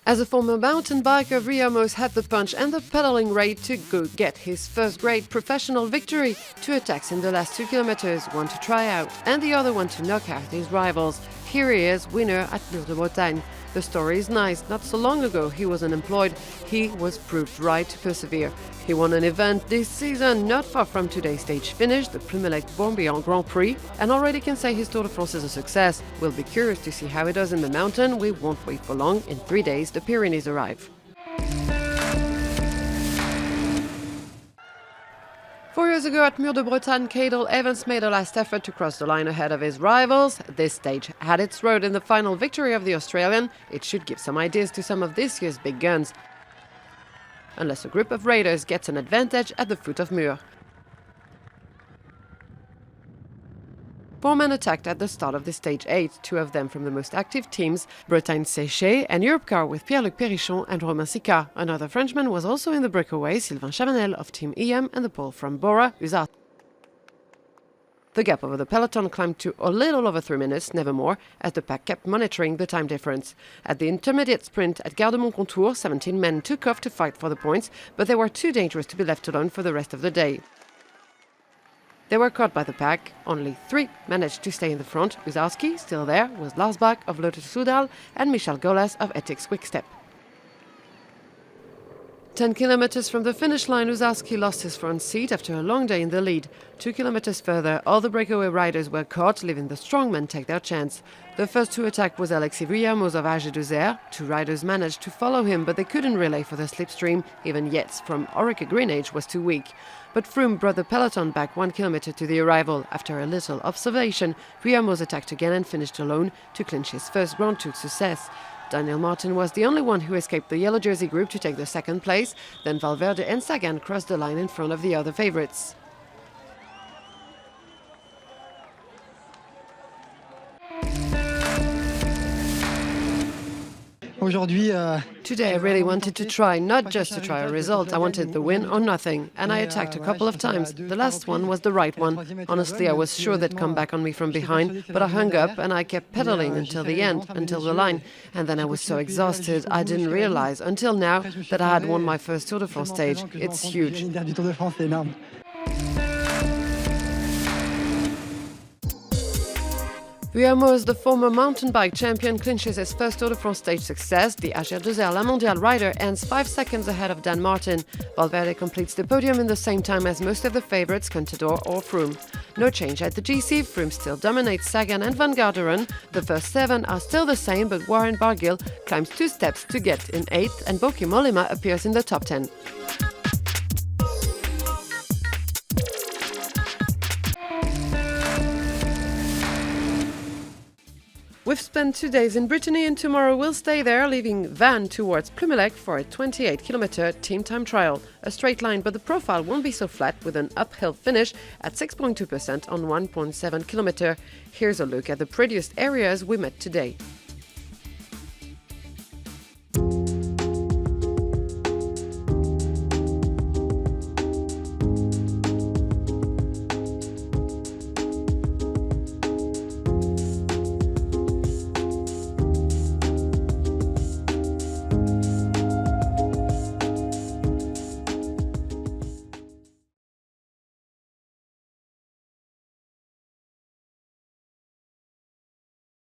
As a former mountain biker, VUILLERMOZ had the punch and the pedaling rate to go get his first great professional victory. 2 attacks in the last 2 kilometers, one to try out and the other one to knock out his rivals. Here he is, winner at Mûr-de-Bretagne. The story is nice. Not so long ago he was unemployed. He was proved right to persevere. He won an event this season not far from today's stage finish, the Mûr-de-Bretagne Grand Prix, and already can say his Tour de France is a success. We'll be curious to see how he does in the mountain. We won't wait for long. In 3 days, the Pyrenees arrive. 4 years ago at Mûr-de-Bretagne, Cadel Evans made a last effort to cross the line ahead of his rivals. This stage had its road in the final victory of the Australian. It should give some ideas to some of this year's big guns, unless a group of raiders gets an advantage at the foot of Mûr. 4 men attacked at the start of the stage 8, 2 of them from the most active teams, Bretagne Séché and Europcar with Pierre-Luc Périchon and Romain Sicard. Another Frenchman was also in the breakaway, Sylvain Chavanel of Team EM and the pole from Bora, Usat. The gap over the peloton climbed to a little over 3 minutes, never more, as the pack kept monitoring the time difference. At the intermediate sprint at Gare-de-Mont-Contour, 17 men took off to fight for the points, but they were too dangerous to be left alone for the rest of the day. They were caught by the pack. Only 3 managed to stay in the front. Uzarski, still there, was Lars Bach of Lotto Soudal and Michel Golas of Ethics Quickstep. 10 kilometers from the finish line, Uzarski lost his front seat after a long day in the lead. 2 kilometers further, all the breakaway riders were caught, leaving the strongmen take their chance. The first to attack was Alexis of AG2R. 2 riders managed to follow him, but they couldn't relay for the slipstream. Even Yates from Orica Greenage was too weak. But Froome brought the peloton back 1 kilometer to the arrival. After a little observation, VUILLERMOZ attacked again and finished alone to clinch his first Grand Tour success. Daniel Martin was the only one who escaped the yellow jersey group to take the second place. Then Valverde and Sagan crossed the line in front of the other favourites. Today I really wanted to try, not just to try a result, I wanted the win or nothing, and I attacked a couple of times. The last one was the right one. Honestly, I was sure they'd come back on me from behind, but I hung up and I kept pedaling until the end, until the line, and then I was so exhausted I didn't realize until now that I had won my first Tour de France stage. It's huge. VUILLERMOZ, the former mountain bike champion, clinches his first Tour de France stage success. The AG2R La Mondiale rider ends 5 seconds ahead of Dan Martin. Valverde completes the podium in the same time as most of the favourites, Contador or Froome. No change at the GC, Froome still dominates Sagan and Van Garderen. The first 7 are still the same, but Warren Barguil climbs 2 steps to get in 8th, and Bauke Mollema appears in the top 10. We've spent 2 days in Brittany and tomorrow we'll stay there, leaving Vannes towards Plumelec for a 28-kilometer team time trial. A straight line, but the profile won't be so flat, with an uphill finish at 6.2% on 1.7 kilometer. Here's a look at the prettiest areas we met today.